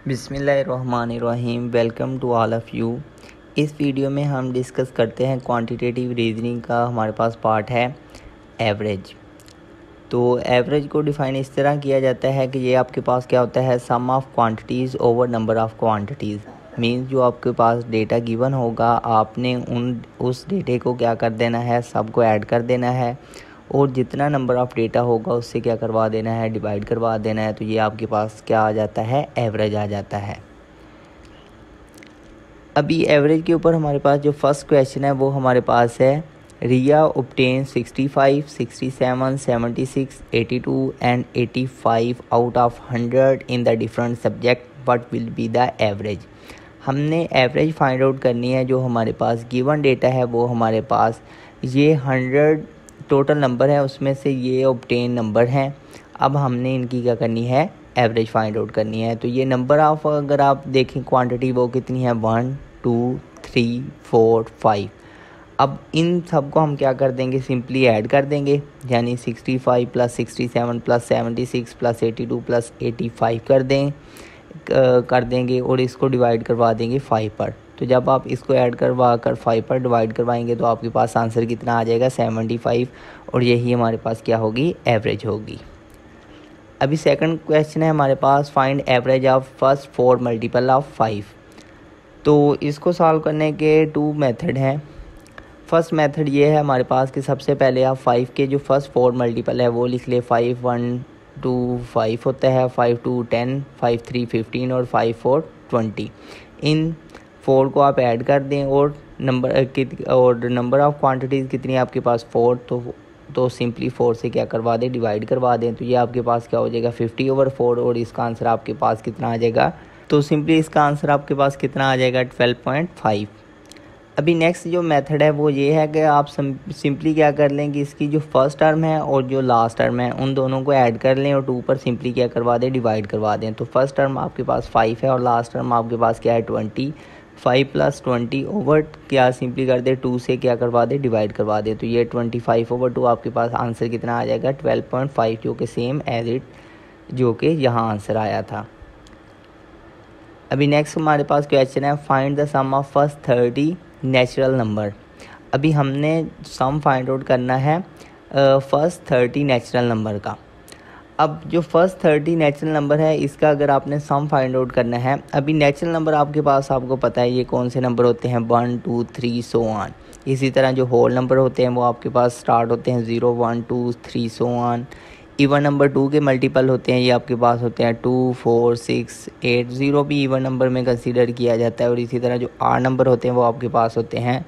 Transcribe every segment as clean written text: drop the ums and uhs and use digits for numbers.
बिस्मिल्लाहिर्रहमानिर्रहीम। Welcome to all of you. इस video में हम डिस्कस करते हैं क्वांटिटेटिव रीजनिंग का हमारे पास पार्ट है एवरेज। तो एवरेज को डिफ़ाइन इस तरह किया जाता है कि ये आपके पास क्या होता है, sum of quantities over number of quantities. Means जो आपके पास डेटा गिवन होगा, आपने उस डेटे को क्या कर देना है, सबको ऐड कर देना है और जितना नंबर ऑफ़ डेटा होगा उससे क्या करवा देना है, डिवाइड करवा देना है। तो ये आपके पास क्या आ जाता है, एवरेज आ जाता है। अभी एवरेज के ऊपर हमारे पास जो फर्स्ट क्वेश्चन है वो हमारे पास है, Riya obtain 65, 67, 76, 82 and 85 out of 100 in the different subject, what will be the average. हमने एवरेज फाइंड आउट करनी है। जो हमारे पास गिवन डेटा है वो हमारे पास ये 100 टोटल नंबर है, उसमें से ये ऑब्टेन नंबर हैं। अब हमने इनकी क्या करनी है, एवरेज फाइंड आउट करनी है। तो ये नंबर ऑफ अगर आप देखें क्वांटिटी वो कितनी है, 1 2 3 4 5। अब इन सब को हम क्या कर देंगे, सिंपली ऐड कर देंगे, यानी 65 प्लस 67 प्लस 76 प्लस 82 प्लस 85 कर देंगे और इसको डिवाइड करवा देंगे 5 पर। तो जब आप इसको ऐड करवा कर 5 पर डिवाइड करवाएंगे तो आपके पास आंसर कितना आ जाएगा, 75। और यही हमारे पास क्या होगी, एवरेज होगी। अभी सेकंड क्वेश्चन है हमारे पास, find average of first 4 multiple of 5। तो इसको सॉल्व करने के 2 मेथड हैं। फर्स्ट मेथड ये है हमारे पास कि सबसे पहले आप 5 के जो फर्स्ट 4 मल्टीपल है वो लिख ले। 5 1 2 5 होता है, 5 2 10, 5 3 15 और 5 4 20। इन 4 को आप ऐड कर दें और नंबर ऑफ़ क्वांटिटीज़ कितनी आपके पास, 4। तो सिंपली 4 से क्या करवा दें, डिवाइड करवा दें। तो ये आपके पास क्या हो जाएगा, 50/4 और इसका आंसर आपके पास कितना आ जाएगा, तो सिंपली इसका आंसर आपके पास कितना आ जाएगा, 12.5। अभी नेक्स्ट जो मेथड है वो ये है कि आप सिंपली क्या कर लें कि इसकी जो फर्स्ट टर्म है और जो लास्ट टर्म है उन दोनों को ऐड कर लें और 2 पर सिंपली क्या करवा दें, डिवाइड करवा दें। तो फर्स्ट टर्म आपके पास 5 है और लास्ट टर्म आपके पास क्या है, 20। 5 प्लस 20 ओवर क्या सिंपली कर दे, 2 से क्या करवा दे, डिवाइड करवा दे। तो ये 25/2 आपके पास आंसर कितना आ जाएगा, 12.5, जो कि सेम एज इट जो कि यहाँ आंसर आया था। अभी नेक्स्ट हमारे पास क्वेश्चन है, find the sum of first 30 natural number. अभी हमने सम फाइंड आउट करना है फर्स्ट 30 नेचुरल नंबर का। अब जो फर्स्ट 30 नेचुरल नंबर है इसका अगर आपने सम फाइंड आउट करना है, अभी नेचुरल नंबर आपके पास आपको पता है ये कौन से नंबर होते हैं, 1 2 3 सो ऑन। इसी तरह जो होल नंबर होते हैं वो आपके पास स्टार्ट होते हैं 0 1 2 3 सो ऑन। इवन नंबर 2 के मल्टीपल होते हैं, ये आपके पास होते हैं 2 4 6 8। 0 भी इवन नंबर में कंसीडर किया जाता है। और इसी तरह जो आर नंबर होते हैं वो आपके पास होते हैं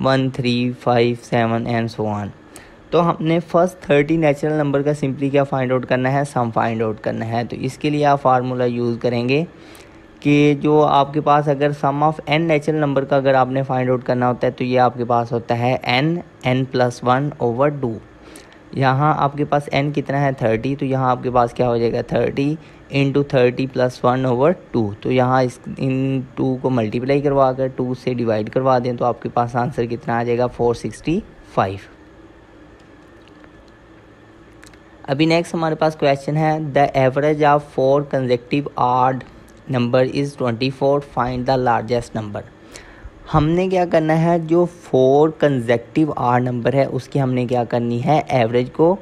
1 3 5 7 एंड सो ऑन। तो हमने फर्स्ट 30 नेचुरल नंबर का सिंपली क्या फाइंड आउट करना है, सम फाइंड आउट करना है। तो इसके लिए आप फार्मूला यूज़ करेंगे कि जो आपके पास अगर सम ऑफ n नेचुरल नंबर का अगर आपने फाइंड आउट करना होता है तो ये आपके पास होता है n+1/2। यहाँ आपके पास n कितना है, 30। तो यहाँ आपके पास क्या हो जाएगा, 30 × 30 + 1/2। तो यहाँ इन 2 को मल्टीप्लाई करवा कर 2 से डिवाइड करवा दें तो आपके पास आंसर कितना आ जाएगा, 465। अभी नेक्स्ट हमारे पास क्वेश्चन है, the average of 4 consecutive odd number is 24, find the largest number. हमने क्या करना है, जो 4 कंसेक्यूटिव ऑड नंबर है उसकी हमने क्या करनी है, एवरेज को,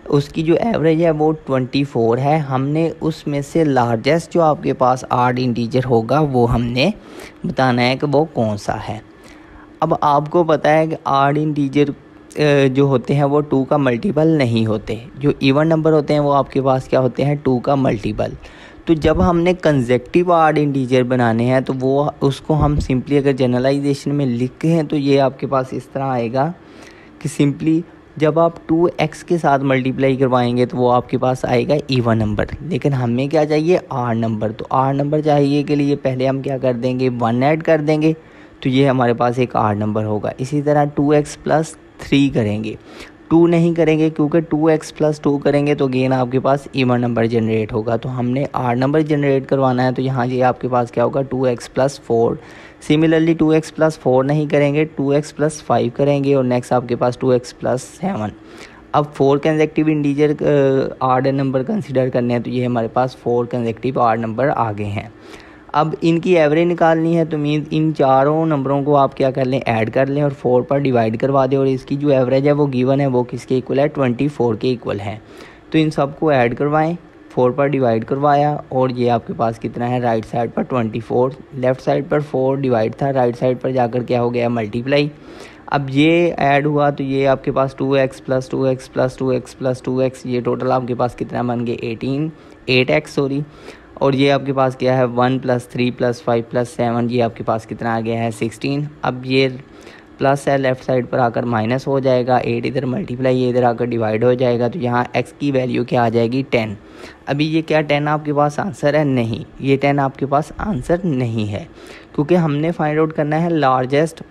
उसकी जो एवरेज है वो 24 है। हमने उसमें से लार्जेस्ट जो आपके पास ऑड इंटीजर होगा वो हमने बताना है कि वो कौन सा है। अब आपको पता है कि ऑड इंटीजर जो होते हैं वो 2 का मल्टीपल नहीं होते। जो इवन नंबर होते हैं वो आपके पास क्या होते हैं, 2 का मल्टीपल। तो जब हमने कंसेक्यूटिव ऑड इंटीजर बनाने हैं तो वो उसको हम सिंपली अगर जनरलाइजेशन में लिखते हैं तो ये आपके पास इस तरह आएगा कि सिंपली जब आप 2x के साथ मल्टीप्लाई करवाएंगे तो वो आपके पास आएगा इवन नंबर। लेकिन हमें क्या चाहिए, आर नंबर। तो आर नंबर चाहिए के लिए पहले हम क्या कर देंगे, 1 ऐड कर देंगे तो ये हमारे पास एक आर नंबर होगा। इसी तरह 2x + 3 करेंगे, 2 नहीं करेंगे क्योंकि 2x + 2 करेंगे तो गेन आपके पास इवन नंबर जनरेट होगा। तो हमने आर नंबर जनरेट करवाना है तो यहाँ ये आपके पास क्या होगा, 2x + 4। सिमिलरली 2x + 4 नहीं करेंगे, 2x + 5 करेंगे और नेक्स्ट आपके पास 2x + 7। अब 4 consecutive integer odd number consider करने हैं तो ये हमारे पास 4 कंसेक्यूटिव ऑड नंबर आ गए हैं। अब इनकी एवरेज निकालनी है तो मीन्स इन चारों नंबरों को आप क्या कर लें, ऐड कर लें और 4 पर डिवाइड करवा दें, और इसकी जो एवरेज है वो गिवन है वो किसके इक्वल है, 24 के इक्वल है। तो इन सब को ऐड करवाएं, 4 पर डिवाइड करवाया और ये आपके पास कितना है, राइट साइड पर 24, लेफ़्ट साइड पर 4 डिवाइड था, राइट साइड पर जाकर क्या हो गया, मल्टीप्लाई। अब ये ऐड हुआ तो ये आपके पास 2x plus 2x plus 2x plus 2x, ये टोटल आपके पास कितना बन गए 8x सॉरी। और ये आपके पास क्या है 1 प्लस 3 प्लस 5 प्लस 7, ये आपके पास कितना आ गया है 16। अब ये प्लस है, लेफ़्ट साइड पर आकर माइनस हो जाएगा, 8 इधर मल्टीप्लाई, ये इधर आकर डिवाइड हो जाएगा, तो यहाँ x की वैल्यू क्या आ जाएगी 10। अभी ये क्या 10 आपके पास आंसर है, नहीं, ये 10 आपके पास आंसर नहीं है, क्योंकि हमने फाइंड आउट करना है लार्जेस्ट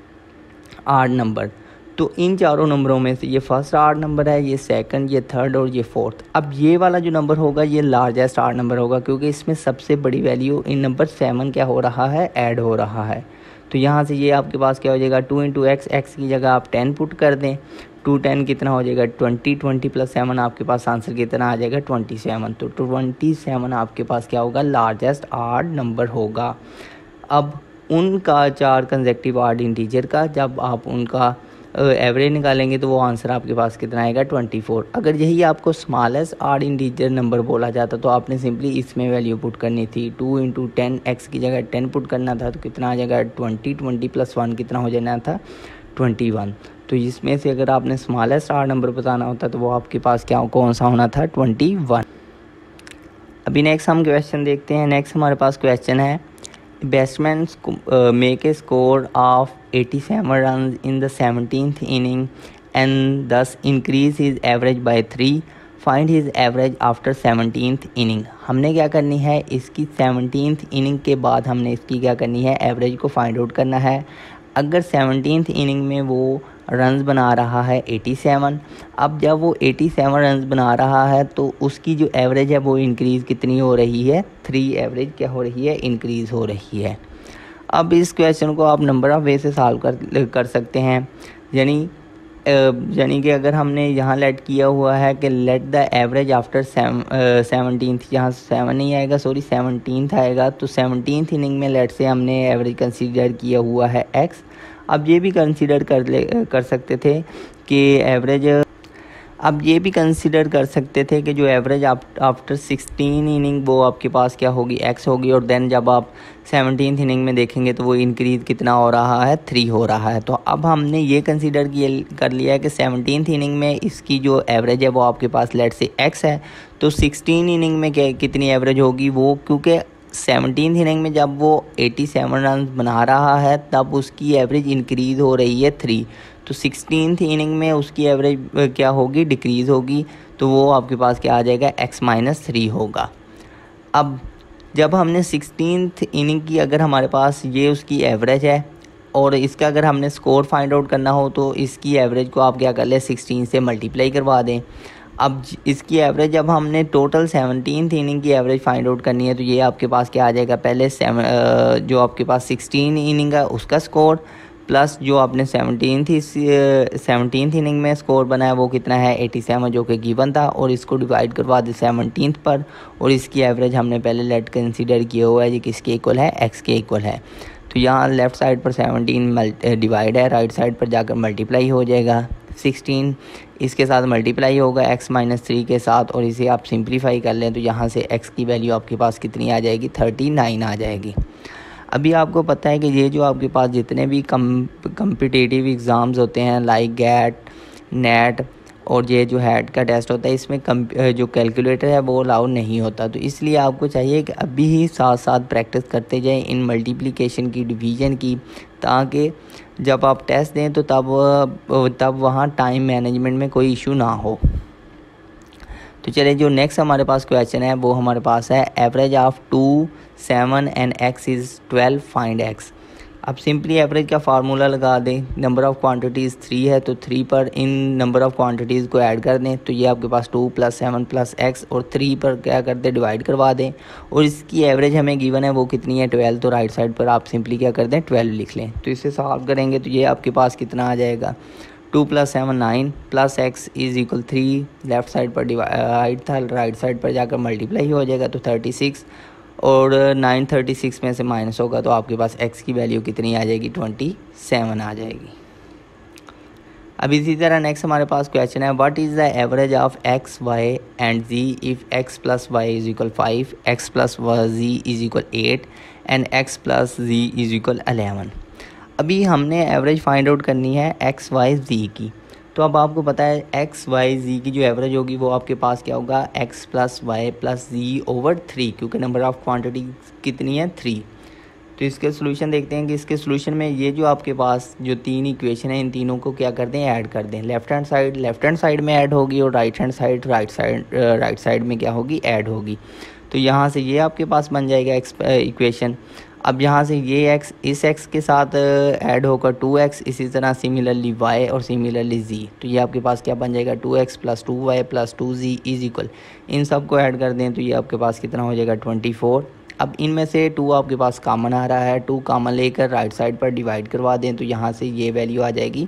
आड नंबर। तो इन चारों नंबरों में से ये फर्स्ट आड नंबर है, ये सेकंड, ये थर्ड और ये फोर्थ। अब ये वाला जो नंबर होगा ये लार्जेस्ट आड नंबर होगा, क्योंकि इसमें सबसे बड़ी वैल्यू इन नंबर 7 क्या हो रहा है, ऐड हो रहा है। तो यहाँ से ये आपके पास क्या हो जाएगा 2 इंटू एक्स, एक्स की जगह आप 10 पुट कर दें, 2 10 कितना हो जाएगा 20, 20 प्लस 7 आपके पास आंसर कितना आ जाएगा 27। तो 27 आपके पास क्या होगा, लार्जेस्ट आड नंबर होगा। अब उनका 4 कंसेक्टिव आड इंटीजर का जब आप उनका एवरेज निकालेंगे तो वो आंसर आपके पास कितना आएगा 24। अगर यही आपको स्मॉलेस्ट आड इंटीजर नंबर बोला जाता तो आपने सिंपली इसमें वैल्यू पुट करनी थी, 2 इंटू 10 एक्स की जगह 10 पुट करना था, तो कितना आ जाएगा 20, 20 प्लस 1 कितना हो जाना था 21। तो इसमें से अगर आपने स्मॉलेस्ट आड नंबर बताना होता तो वो आपके पास क्या कौन सा होना था 21। अभी नेक्स्ट हम क्वेश्चन देखते हैं। नेक्स्ट हमारे पास क्वेश्चन है, batsman make a score of 87 runs in the 17th inning and thus increase his average by 3. Find his average after 17th inning. हमने क्या करनी है, इसकी 17th इनिंग के बाद हमने इसकी क्या करनी है, एवरेज को फाइंड आउट करना है। अगर 17th इनिंग में वो रन्स बना रहा है 87, अब जब वो 87 रन्स बना रहा है तो उसकी जो एवरेज है वो इंक्रीज़ कितनी हो रही है, 3 एवरेज क्या हो रही है, इंक्रीज़ हो रही है। अब इस क्वेश्चन को आप नंबर ऑफ़ वे से सॉल्व कर सकते हैं। यानी कि अगर हमने यहाँ लेट किया हुआ है कि let the average after 17th, यहाँ 7 नहीं आएगा सॉरी 17th आएगा, तो 17th इनिंग में लेट से हमने एवरेज कंसीडर किया हुआ है x। अब ये भी कंसीडर कर सकते थे कि एवरेज, अब ये भी कंसीडर कर सकते थे कि जो एवरेज आफ्टर 16 इनिंग वो आपके पास क्या होगी, x होगी, और देन जब आप 17th इनिंग में देखेंगे तो वो इंक्रीज़ कितना हो रहा है, 3 हो रहा है। तो अब हमने ये कंसीडर कर लिया है कि 17th इनिंग में इसकी जो एवरेज है वो आपके पास लेट से x है, तो 16 इनिंग में कितनी एवरेज होगी वो, क्योंकि 17th इनिंग में जब वो 87 रन बना रहा है तब उसकी एवरेज इंक्रीज़ हो रही है 3, तो 16th इनिंग में उसकी एवरेज क्या होगी, डिक्रीज़ होगी, तो वो आपके पास क्या आ जाएगा x-3 होगा। अब जब हमने 16th इनिंग की, अगर हमारे पास ये उसकी एवरेज है और इसका अगर हमने स्कोर फाइंड आउट करना हो तो इसकी एवरेज को आप क्या कर लें, 16 से मल्टीप्लाई करवा दें। अब इसकी एवरेज, जब हमने टोटल 17th इनिंग की एवरेज फाइंड आउट करनी है तो ये आपके पास क्या आ जाएगा, पहले जो आपके पास 16 इनिंग है उसका स्कोर प्लस जो आपने 17th इनिंग में स्कोर बनाया वो कितना है 87 जो कि गिवन था, और इसको डिवाइड करवा दे 17th पर, और इसकी एवरेज हमने पहले लेट कंसीडर किया हुआ है, ये किसके इक्वल है, x के इक्वल है। तो यहाँ लेफ़्ट साइड पर 17 डिवाइड है, राइट साइड पर जाकर मल्टीप्लाई हो जाएगा, 16 इसके साथ मल्टीप्लाई होगा x-3 के साथ, और इसे आप सिंप्लीफाई कर लें तो यहाँ से x की वैल्यू आपके पास कितनी आ जाएगी, 39 आ जाएगी। अभी आपको पता है कि ये जो आपके पास जितने भी कम्पिटिटिव एग्ज़ाम्स होते हैं लाइक गैट, नेट और ये जो हैट का टेस्ट होता है, इसमें जो कैलकुलेटर है वो अलाउ नहीं होता, तो इसलिए आपको चाहिए कि अभी ही साथ साथ प्रैक्टिस करते जाएं इन मल्टीप्लिकेशन की, डिवीज़न की, ताकि जब आप टेस्ट दें तो तब वहाँ टाइम मैनेजमेंट में कोई इशू ना हो। तो चलिए जो नेक्स्ट हमारे पास क्वेश्चन है वो हमारे पास है, average of 2, 7 and x is 12, find x। अब सिंपली एवरेज का फार्मूला लगा दें, नंबर ऑफ़ क्वांटिटीज़ 3 है तो 3 पर इन नंबर ऑफ़ क्वांटिटीज़ को ऐड कर दें, तो ये आपके पास 2 + 7 + x, और 3 पर क्या कर दें, डिवाइड करवा दें, और इसकी एवरेज हमें गिवन है वो कितनी है 12, तो राइट साइड पर आप सिंपली क्या कर दें 12 लिख लें। तो इसे सॉल्व करेंगे तो ये आपके पास कितना आ जाएगा, 2 + 7 9 + x = 3, लेफ़्ट साइड पर डिवाइड था, राइट साइड पर जाकर मल्टीप्लाई हो जाएगा तो 36, और 936 में से माइनस होगा तो आपके पास x की वैल्यू कितनी आ जाएगी, 27 आ जाएगी। अब इसी तरह नेक्स्ट हमारे पास क्वेश्चन है, what is the average of x, y and z if x plus y is equal 5, x plus z is equal 8 and x plus z is equal 11। अभी हमने एवरेज फाइंड आउट करनी है x, y, z की। तो अब आपको पता है x, y, z की जो एवरेज होगी वो आपके पास क्या होगा, x plus y plus z over 3, क्योंकि नंबर ऑफ़ क्वांटिटी कितनी है, 3। तो इसके सोल्यूशन देखते हैं कि इसके सोल्यूशन में ये जो आपके पास जो तीन इक्वेशन है इन तीनों को क्या कर दें, ऐड कर दें। लेफ्ट हैंड साइड में ऐड होगी और राइट साइड में क्या होगी, ऐड होगी। तो यहाँ से ये आपके पास बन जाएगा इक्वेशन। अब यहाँ से ये x इस x के साथ ऐड होकर 2x, इसी तरह सिमिलरली y और सिमिलरली z। तो ये आपके पास क्या बन जाएगा, 2x plus 2y plus 2z is equal, इन सब को ऐड कर दें तो ये आपके पास कितना हो जाएगा, 24। अब इनमें से 2 आपके पास कॉमन आ रहा है, 2 कॉमन लेकर राइट साइड पर डिवाइड करवा दें तो यहाँ से ये वैल्यू आ जाएगी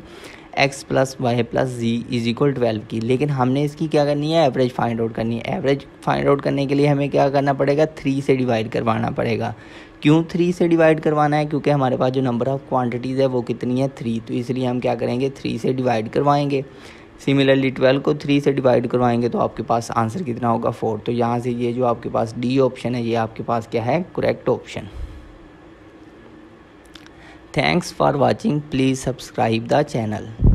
x plus y plus g is equal 12 की। लेकिन हमने इसकी क्या करनी है, एवरेज फाइंड आउट करनी है। एवरेज फाइंड आउट करने के लिए हमें क्या करना पड़ेगा, 3 से डिवाइड करवाना पड़ेगा। क्यों 3 से डिवाइड करवाना है, क्योंकि हमारे पास जो नंबर ऑफ़ क्वांटिटीज़ है वो कितनी है, 3। तो इसलिए हम क्या करेंगे, 3 से डिवाइड करवाएंगे। सिमिलरली 12 को 3 से डिवाइड करवाएंगे तो आपके पास आंसर कितना होगा, 4। तो यहाँ से ये जो आपके पास डी ऑप्शन है ये आपके पास क्या है, correct option. Thanks for watching, please subscribe the channel.